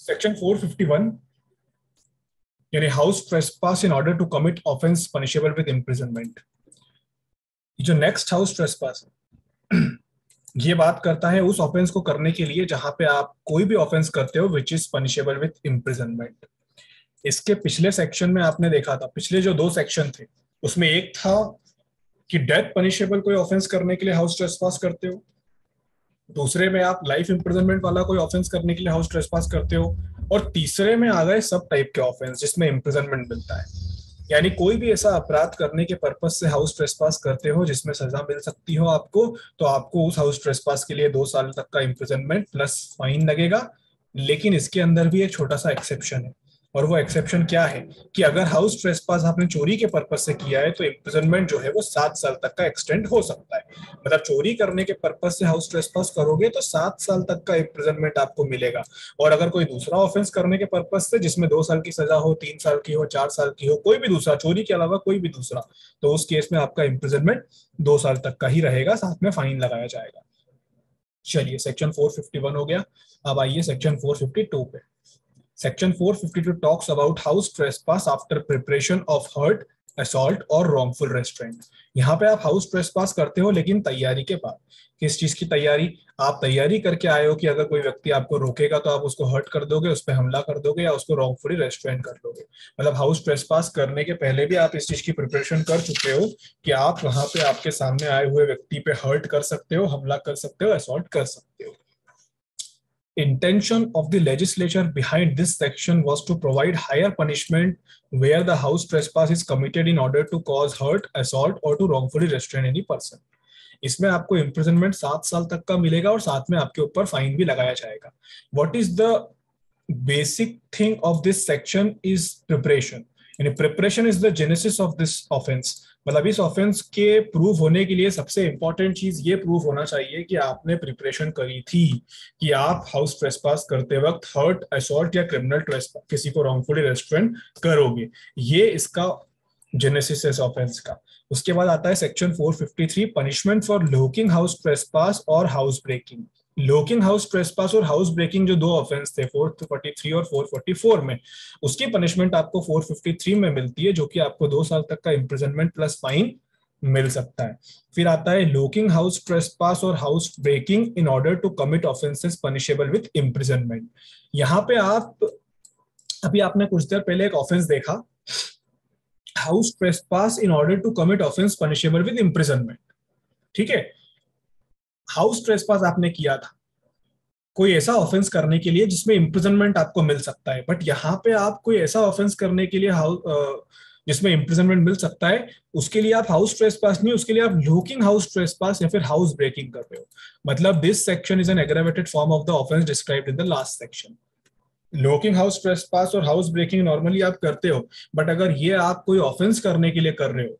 Section 451 यानी house trespass in order to commit offence punishable with imprisonment. जो next house trespass है ये बात करता है उस ऑफेंस को करने के लिए जहां पे आप कोई भी ऑफेंस करते हो which is punishable with imprisonment. इसके पिछले सेक्शन में आपने देखा था, पिछले जो 2 सेक्शन थे उसमें एक था कि डेथ पनिशेबल कोई ऑफेंस करने के लिए हाउस ट्रेसपास करते हो, दूसरे में आप लाइफ इंप्रिजनमेंट वाला कोई ऑफेंस करने के लिए हाउस ट्रेसपास करते हो, और तीसरे में आ गए सब टाइप के ऑफेंस जिसमें इंप्रिजनमेंट मिलता है। यानी कोई भी ऐसा अपराध करने के पर्पज से हाउस ट्रेसपास करते हो जिसमें सजा मिल सकती हो आपको, तो आपको उस हाउस ट्रेसपास के लिए 2 साल तक का इंप्रिजनमेंट प्लस फाइन लगेगा। लेकिन इसके अंदर भी एक छोटा सा एक्सेप्शन है, और वो एक्सेप्शन क्या है कि अगर हाउस ट्रेसपास आपने चोरी के पर्पज से किया है तो इंप्रिजनमेंट जो है वो 7 साल तक का एक्सटेंड हो सकता है। मतलब चोरी करने के पर्पज से हाउस ट्रेसपास करोगे तो 7 साल तक का इंप्रिजनमेंट आपको मिलेगा। और अगर कोई दूसरा ऑफेंस करने के पर्पज से जिसमें 2 साल की सजा हो, 3 साल की हो, 4 साल की हो, कोई भी दूसरा चोरी के अलावा कोई भी दूसरा, तो उस केस में आपका इंप्रिजनमेंट 2 साल तक का ही रहेगा, साथ में फाइन लगाया जाएगा। चलिए सेक्शन 451 हो गया। अब आइए सेक्शन 452 पे। Section 452 talks about house trespass after preparation of hurt, assault और wrongful restraint। यहाँ पे आप हाउस ट्रेसपास करते हो लेकिन तैयारी के बाद। किस चीज की तैयारी? आप तैयारी करके आए हो कि अगर कोई व्यक्ति आपको रोकेगा तो आप उसको हर्ट कर दोगे, उस पर हमला कर दोगे या उसको रॉन्गफुली रेस्ट्रेंट कर दोगे। मतलब हाउस ट्रेसपास करने के पहले भी आप इस चीज की प्रिपरेशन कर चुके हो कि आप वहां पे आपके सामने आए हुए व्यक्ति पे हर्ट कर सकते हो, हमला कर सकते हो, असॉल्ट कर सकते हो। Intention of the legislature behind this section was to provide higher punishment where the house trespass is committed in order to cause hurt, assault or to wrongfully restrain any person। इसमें आपको imprisonment 7 साल तक का मिलेगा और साथ में आपके ऊपर फाइन भी लगाया जाएगा। What is the basic thing of this section is preparation। यानी preparation is the genesis of this offence. मतलब इस ऑफेंस के प्रूव होने के लिए सबसे इंपॉर्टेंट चीज ये प्रूव होना चाहिए कि आपने प्रिपरेशन करी थी, कि आप हाउस ट्रेसपास करते वक्त हर्ट, असॉल्ट या क्रिमिनल ट्रेसपास, किसी को रॉन्गफुली रेस्ट्रेंट करोगे। ये इसका जेनेसिस है ऑफेंस का। उसके बाद आता है section 453 punishment for lurking house trespass और house breaking. Lurking house trespass और हाउस ब्रेकिंग जो 2 ऑफेंस थे 443 और 444 में, उसकी पनिशमेंट आपको 453 में मिलती है, जो कि आपको 2 साल तक का इंप्रिजनमेंट प्लस फाइन मिल सकता है। फिर आता है लोकिंग हाउस ट्रेसपास और house breaking in order to commit offences punishable with imprisonment. यहाँ पे आप अभी आपने कुछ देर पहले एक ऑफेंस देखा, house trespass in order to commit offence punishable with imprisonment. ठीक है, हाउस ट्रेसपास आपने किया था कोई ऐसा ऑफेंस करने के लिए जिसमें इंप्रिजनमेंट आपको मिल सकता है, बट यहाँ पे आप कोई ऐसा ऑफेंस करने के लिए जिसमें इंप्रिजनमेंट मिल सकता है, उसके लिए आप हाउस ट्रेसपास नहीं, उसके लिए आप लोकिंग हाउस ट्रेसपास या फिर हाउस ब्रेकिंग कर रहे हो। मतलब this section is an aggravated form of the offence described in the last section. Lurking house trespass और हाउस ब्रेकिंग नॉर्मली आप करते हो, बट अगर ये आप कोई ऑफेंस करने के लिए कर रहे हो,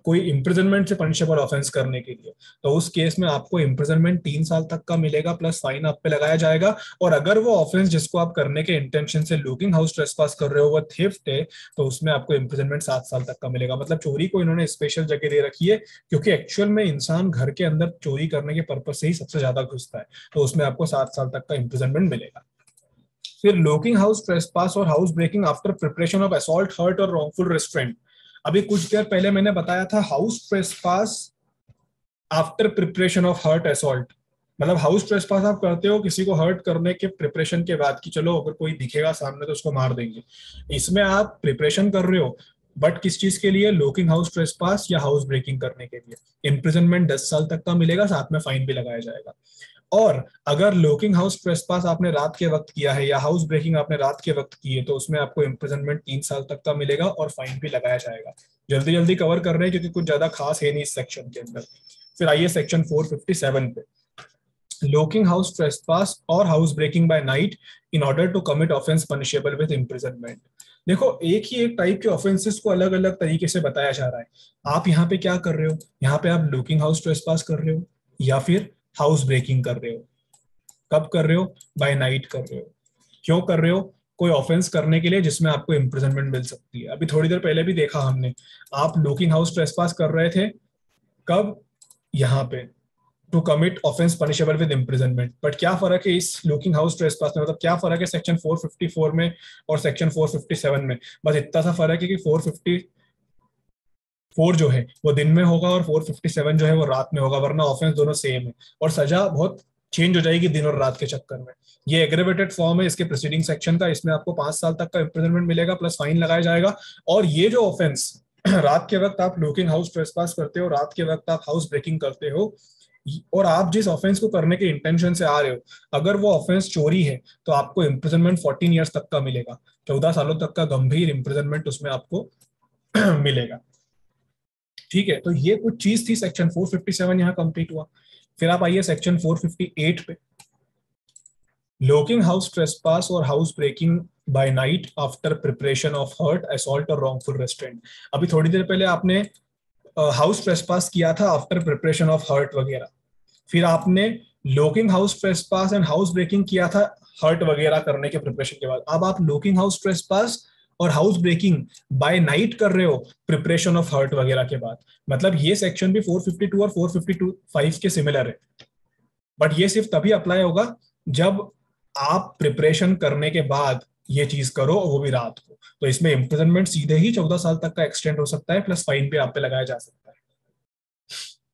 कोई इंप्रिजनमेंट से पनिशेबल ऑफेंस करने के लिए, तो उस केस में आपको इंप्रिजनमेंट 3 साल तक का मिलेगा प्लस फाइन आप पे लगाया जाएगा। और अगर वो ऑफेंस जिसको आप करने के इंटेंशन से लोकिंग हाउस ट्रेसपास कर रहे हो वो थेफ्ट है, तो उसमें आपको इंप्रिजनमेंट 7 साल तक का मिलेगा। मतलब चोरी को इन्होंने स्पेशल जगह दे रखी है, क्योंकि एक्चुअल में इंसान घर के अंदर चोरी करने के पर्पज से ही सबसे ज्यादा घुसता है, तो उसमें आपको 7 साल तक का इंप्रिजनमेंट मिलेगा। फिर लोकिंग हाउस ट्रेसपास और house breaking after preparation of assault, hurt और रॉन्गफुल रेस्ट्रेंट। अभी कुछ देर पहले मैंने बताया था house trespass after preparation of hurt, assault. मतलब हाउस ट्रेसपास आप करते हो किसी को हर्ट करने के प्रिपरेशन के बाद, कि चलो अगर कोई दिखेगा सामने तो उसको मार देंगे। इसमें आप प्रिपरेशन कर रहे हो, बट किस चीज के लिए? लोकिंग हाउस ट्रेसपास या हाउस ब्रेकिंग करने के लिए। इंप्रिजनमेंट 10 साल तक का मिलेगा, साथ में फाइन भी लगाया जाएगा। और अगर लोकिंग हाउस ट्रेसपास आपने रात के वक्त किया है या हाउस ब्रेकिंग आपने रात के वक्त की है, तो उसमें आपको इंप्रिजनमेंट 3 साल तक का मिलेगा और फाइन भी लगाया जाएगा। जल्दी जल्दी कवर कर रहे हैं क्योंकि कुछ ज्यादा खास है नहीं इस सेक्शन के अंदर। फिर आइए सेक्शन 457 पे, लोकिंग हाउस ट्रेसपास और house breaking by night in order to commit offence punishable with imprisonment. देखो, एक ही एक टाइप के ऑफेंसेस को अलग अलग तरीके से बताया जा रहा है। आप यहाँ पे क्या कर रहे हो? यहाँ पे आप लोकिंग हाउस ट्रेसपास कर रहे हो या फिर हाउस ब्रेकिंग कर रहे हो। कब कर रहे हो? बाय नाइट कर रहे हो। क्यों कर रहे हो? कोई ऑफेंस करने के लिए जिसमें आपको इंप्रिजनमेंट मिल सकती है। अभी थोड़ी देर पहले भी देखा हमने, आप लोकिंग हाउस ट्रेसपास कर रहे थे। कब? यहाँ पे to commit offence punishable with imprisonment. But क्या फर्क है इस लुकिंग हाउस ट्रेसपास में, मतलब क्या फर्क है सेक्शन 454 में और सेक्शन 457 में? बस इतना सा फर्क है कि 454 जो है वो दिन में होगा और 457 जो है वो रात में होगा, वरना ऑफेंस दोनों सेम है और सजा बहुत चेंज हो जाएगी दिन और रात के चक्कर में। ये एग्रेवेटेड फॉर्म है इसके प्रीसीडिंग सेक्शन का, इसमें आपको 5 साल तक का इम्प्रिजनमेंट मिलेगा प्लस फाइन लगाया जाएगा। और ये जो ऑफेंस रात के वक्त आप लुकिंग हाउस ट्रेसपास करते हो, रात के वक्त आप हाउस ब्रेकिंग करते हो, और आप जिस ऑफेंस को करने के इंटेंशन से आ रहे हो, अगर वो ऑफेंस चोरी है तो आपको इम्प्रिजनमेंट 14 ईयर्स तक का मिलेगा, 14 सालों तक का गंभीर इम्प्रिजनमेंट उसमें आपको मिलेगा। ठीक है, तो ये कुछ चीज थी, सेक्शन 457 यहाँ कंप्लीट हुआ। फिर आप आइए सेक्शन 458 पे, लुकिंग हाउस ट्रेसपास और house breaking by night after preparation of hurt, assault और रॉन्गफुल रेस्ट्रेंट। अभी थोड़ी देर पहले आपने हाउस ट्रेसपास किया था आफ्टर प्रिपरेशन ऑफ हर्ट वगैरह, फिर आपने lurking house trespass and house breaking किया था हर्ट वगैरह करने के प्रिपरेशन के बाद। अब आप लुकिंग हाउस ट्रेसपास और हाउस ब्रेकिंग बाय नाइट कर रहे हो प्रिपरेशन ऑफ हर्ट वगैरह के बाद। मतलब ये सेक्शन भी 452 और 452(5) के सिमिलर है, बट ये सिर्फ तभी अप्लाई होगा जब आप प्रिपरेशन करने के बाद ये चीज करो, वो भी रात को। तो इसमें इम्प्रिजनमेंट सीधे ही 14 साल तक का एक्सटेंड हो सकता है, प्लस फाइन भी आप पे लगाया जा सकता है।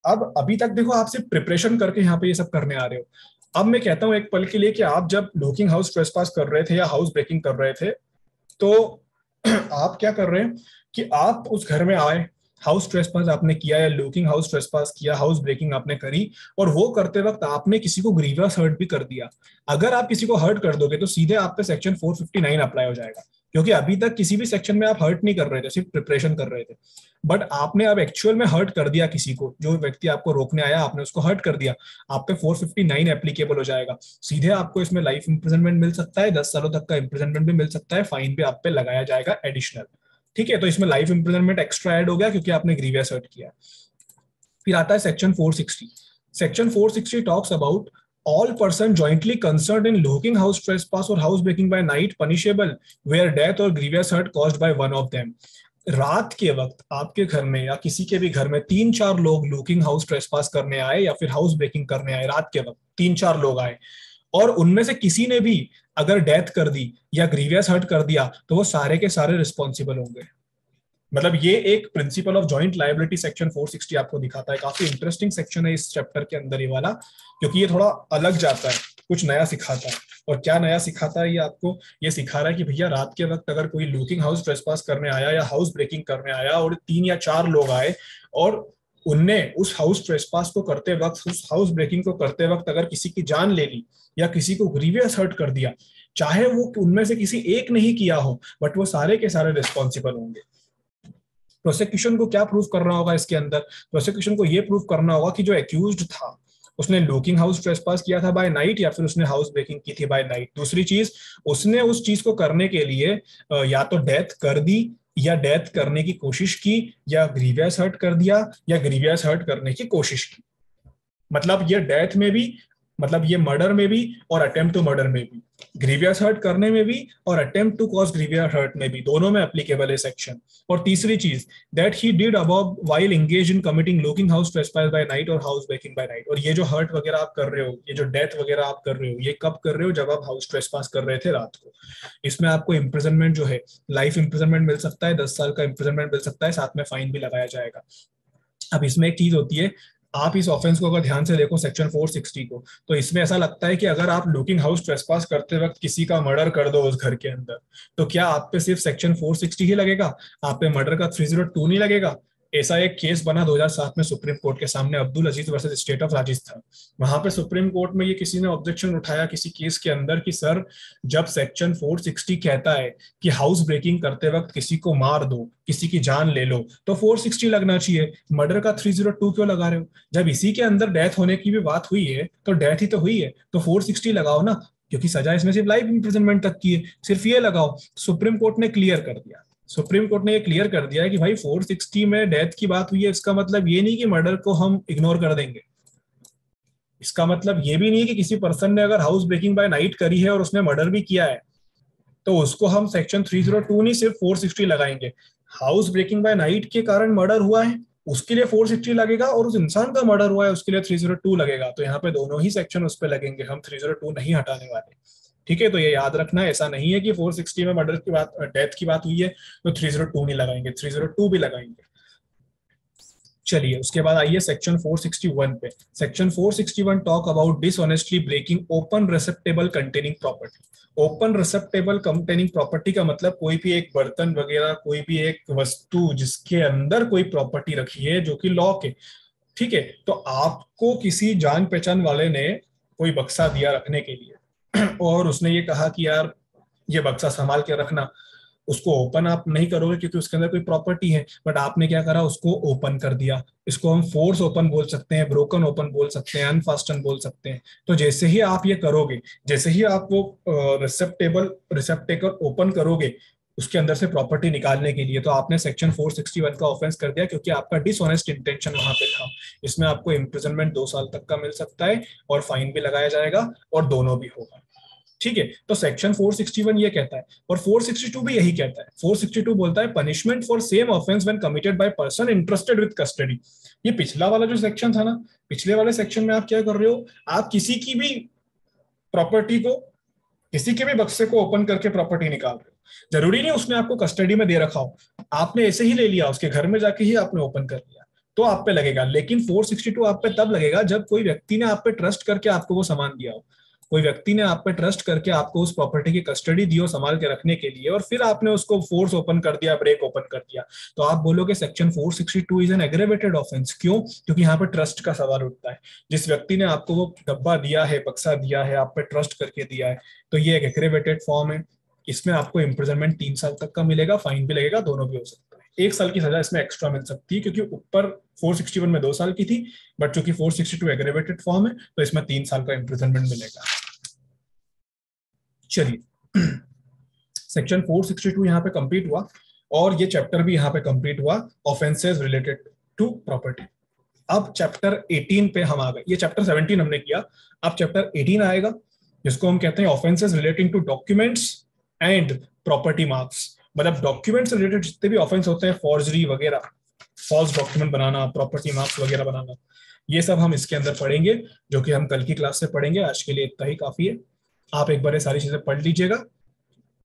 अब अभी तक देखो आप सिर्फ प्रिपरेशन करके यहाँ पे ये सब करने आ रहे हो। अब मैं कहता हूँ एक पल के लिए कि आप जब लुकिंग हाउस ट्रेसपास कर रहे थे या हाउस ब्रेकिंग कर रहे थे, तो आप क्या कर रहे हैं कि आप उस घर में आए, हाउस ट्रेसपास आपने किया या लुकिंग हाउस ट्रेसपास किया, हाउस ब्रेकिंग आपने करी, और वो करते वक्त आपने किसी को ग्रीवियस हर्ट भी कर दिया। अगर आप किसी को हर्ट कर दोगे तो सीधे आप पे सेक्शन 459 अप्लाई हो जाएगा, क्योंकि अभी तक किसी भी सेक्शन में आप हर्ट नहीं कर रहे थे, सिर्फ प्रिपरेशन कर रहे थे। बट आपने अब एक्चुअल में हर्ट कर दिया किसी को, जो व्यक्ति आपको रोकने आया आपने उसको हर्ट कर दिया, आप पे 459 एप्लीकेबल हो जाएगा। सीधे आपको इसमें लाइफ इंप्रिजनमेंट मिल सकता है, 10 सालों तक का इंप्रिजनमेंट भी मिल सकता है, फाइन भी आप पे लगाया जाएगा एडिशनल। ठीक है, तो इसमें लाइफ इंप्रिजनमेंट एक्स्ट्रा ऐड हो गया क्योंकि आपने ग्रीवियस हर्ट किया। फिर आता है section 460। Section 460 talks about all person jointly concerned in looking house trespass or house breaking by night punishable where death or grievous hurt caused by one of them। रात के वक्त आपके घर में या किसी के भी घर में 3-4 लोग लुकिंग हाउस ट्रेसपास करने आए या फिर हाउस ब्रेकिंग करने आए, रात के वक्त 3-4 लोग आए और उनमें से किसी ने भी अगर डेथ कर दी या ग्रीवियस हर्ट कर दिया तो वो सारे के सारे रिस्पॉन्सिबल होंगे। मतलब ये एक principle of joint liability section 460 आपको दिखाता है। काफी इंटरेस्टिंग सेक्शन है इस चैप्टर के अंदर ये वाला, क्योंकि ये थोड़ा अलग जाता है, कुछ नया सिखाता है। और क्या नया सिखाता है ये आपको? ये सिखा रहा है कि भैया रात के वक्त अगर कोई लुकिंग हाउस ट्रेसपास करने आया या हाउस ब्रेकिंग करने आया और 3 या 4 लोग आए और उनने उस हाउस ट्रेसपास को करते वक्त, उस हाउस ब्रेकिंग को करते वक्त अगर किसी की जान ले ली या किसी को ग्रीवियस हर्ट कर दिया, चाहे वो उनमें से किसी एक ने ही किया हो, बट वो सारे के सारे रिस्पॉन्सिबल होंगे। प्रोसिक्यूशन को क्या प्रूव करना होगा इसके अंदर? प्रोसिक्यूशन को ये प्रूव करना होगा कि जो एक्यूज्ड था उसने लुकिंग हाउस ट्रेसपास किया था बाय नाइट या फिर उसने हाउस ब्रेकिंग की थी बाय नाइट। दूसरी चीज, उसने उस चीज को करने के लिए या तो डेथ कर दी या डेथ करने की कोशिश की या ग्रीवियस हर्ट कर दिया या ग्रीवियस हर्ट करने की कोशिश की। मतलब ये डेथ में भी, मतलब ये मर्डर में भी और अटेम्प्ट टू मर्डर में भी, ग्रीवियस हर्ट करने में भी और attempt to cause grievous hurt में भी, दोनों में एप्लीकेबल है सेक्शन। और तीसरी चीज, that he did above while engage in committing lurking house trespass by night और हाउस ब्रेकिंग बाय नाइट। और ये जो हर्ट वगैरह आप कर रहे हो, ये जो डेथ वगैरह आप कर रहे हो, ये कब कर रहे हो? जब आप हाउस ट्रेसपास कर रहे थे रात को। इसमें आपको इंप्रिजनमेंट जो है, लाइफ इंप्रिजनमेंट मिल सकता है, 10 साल का इंप्रिजनमेंट मिल सकता है, साथ में फाइन भी लगाया जाएगा। अब इसमें एक चीज होती है, आप इस ऑफेंस को अगर ध्यान से देखो सेक्शन 460 को, तो इसमें ऐसा लगता है कि अगर आप लुकिंग हाउस ट्रेसपास करते वक्त किसी का मर्डर कर दो उस घर के अंदर, तो क्या आप पे सिर्फ सेक्शन 460 ही लगेगा? आप पे मर्डर का 302 नहीं लगेगा? ऐसा एक केस बना 2007 में सुप्रीम कोर्ट के सामने, अब्दुल अजीज वर्सेस स्टेट ऑफ राजस्थान। वहां पे सुप्रीम कोर्ट में ये किसी ने ऑब्जेक्शन उठाया किसी केस के अंदर कि सर, जब सेक्शन 460 कहता है कि हाउस ब्रेकिंग करते वक्त किसी को मार दो, किसी की जान ले लो, तो 460 लगना चाहिए, मर्डर का 302 क्यों लगा रहे हो? जब इसी के अंदर डेथ होने की भी बात हुई है तो डेथ ही तो हुई है, तो 460 लगाओ ना, क्योंकि सजा इसमें सिर्फ लाइफ इंप्रिजनमेंट तक की है, सिर्फ ये लगाओ। सुप्रीम कोर्ट ने क्लियर कर दिया, सुप्रीम कोर्ट ने ये क्लियर कर दिया है कि भाई 460 में डेथ की बात हुई है, इसका मतलब ये नहीं कि मर्डर को हम इग्नोर कर देंगे। इसका मतलब ये भी नहीं है कि किसी पर्सन ने अगर हाउस ब्रेकिंग बाय नाइट करी है और उसने मर्डर भी किया है तो उसको हम सेक्शन 302 नहीं सिर्फ 460 लगाएंगे। हाउस ब्रेकिंग बाय नाइट के कारण मर्डर हुआ है, उसके लिए 460 लगेगा, और उस इंसान का मर्डर हुआ है उसके लिए 302 लगेगा। तो यहाँ पे दोनों ही सेक्शन उस पर लगेंगे, हम 302 नहीं हटाने वाले। ठीक है, तो ये याद रखना, ऐसा नहीं है कि 460 में मर्डर की बात, डेथ की बात हुई है तो 302 नहीं लगाएंगे, 302 भी लगाएंगे। चलिए उसके बाद आइए सेक्शन 461 पे। Section 461 talk about dishonestly breaking open receptacle containing property. Open receptacle containing property का मतलब कोई भी एक बर्तन वगैरह, कोई भी एक वस्तु जिसके अंदर कोई प्रॉपर्टी रखी है जो कि लॉक है। ठीक है, तो आपको किसी जान पहचान वाले ने कोई बक्सा दिया रखने के लिए और उसने ये कहा कि यार ये बक्सा संभाल के रखना। उसको ओपन आप नहीं करोगे क्योंकि उसके अंदर कोई प्रॉपर्टी है, बट आपने क्या करा, उसको ओपन कर दिया। इसको हम फोर्स ओपन बोल सकते हैं, ब्रोकन ओपन बोल सकते हैं, अनफास्टन बोल सकते हैं। तो जैसे ही आप ये करोगे, जैसे ही आप वो रिसेप्टेकल ओपन करोगे उसके अंदर से प्रॉपर्टी निकालने के लिए, तो आपने सेक्शन 461 का ऑफेंस कर दिया, क्योंकि आपका डिसऑनेस्ट इंटेंशन वहां पे था। इसमें आपको इम्प्रिजनमेंट 2 साल तक का मिल सकता है, और फाइन भी लगाया जाएगा, और दोनों भी होगा। ठीक है, तो सेक्शन 461 ये कहता है, और 462 भी यही कहता है। 462 बोलता है punishment for same offence when committed by person interested with custody. ये पिछला वाला जो सेक्शन था ना, पिछले वाले सेक्शन में आप क्या कर रहे हो, आप किसी की भी प्रॉपर्टी को, किसी के भी बक्से को ओपन करके प्रॉपर्टी निकाल रहे हो। जरूरी नहीं उसने आपको कस्टडी में दे रखा हो, आपने ऐसे ही ले लिया, उसके घर में जाके ही आपने ओपन कर लिया, तो आप पे लगेगा। लेकिन 462 आप पे तब लगेगा जब कोई व्यक्ति ने आप पे ट्रस्ट करके आपको वो सामान दिया हो, कोई व्यक्ति ने आप पे ट्रस्ट करके आपको उस प्रॉपर्टी की कस्टडी दी हो संभाल के रखने के लिए, और फिर आपने उसको फोर्स ओपन कर दिया, ब्रेक ओपन कर दिया, तो आप बोलोगे section 462 is an aggravated offence. क्यों? क्योंकि यहाँ पे ट्रस्ट का सवाल उठता है। जिस व्यक्ति ने आपको वो डब्बा दिया है, बक्सा दिया है, आप पे ट्रस्ट करके दिया है, तो ये एक एग्रेवेटेड फॉर्म है। इसमें आपको इम्प्रिजनमेंट 3 साल तक का मिलेगा, फाइन भी लगेगा, दोनों भी हो सकता है। 1 साल की सजा इसमें एक्स्ट्रा मिल सकती है, क्योंकि ऊपर 461 में 2 साल की थी, बट चूंकि 462 एग्रेवेटेड फॉर्म है तो इसमें 3 साल का इम्प्रिजनमेंट मिलेगा। चलिए सेक्शन 462 यहाँ पे कंप्लीट हुआ, और ये चैप्टर भी यहाँ पे कंप्लीट हुआ, ऑफेंसेस रिलेटेड टू प्रॉपर्टी। अब चैप्टर 18 पे हम आ गए। ये चैप्टर 17 हमने किया, अब चैप्टर 18 आएगा, जिसको हम कहते हैं offences relating to documents and property marks. मतलब डॉक्यूमेंट्स रिलेटेड जितने भी ऑफेंस होते हैं, फॉर्जरी वगैरह, फॉल्स डॉक्यूमेंट बनाना, प्रॉपर्टी मार्क्स वगैरह बनाना, ये सब हम इसके अंदर पढ़ेंगे, जो कि हम कल की क्लास से पढ़ेंगे। आज के लिए इतना ही काफी है। आप एक बार ये सारी चीजें पढ़ लीजिएगा,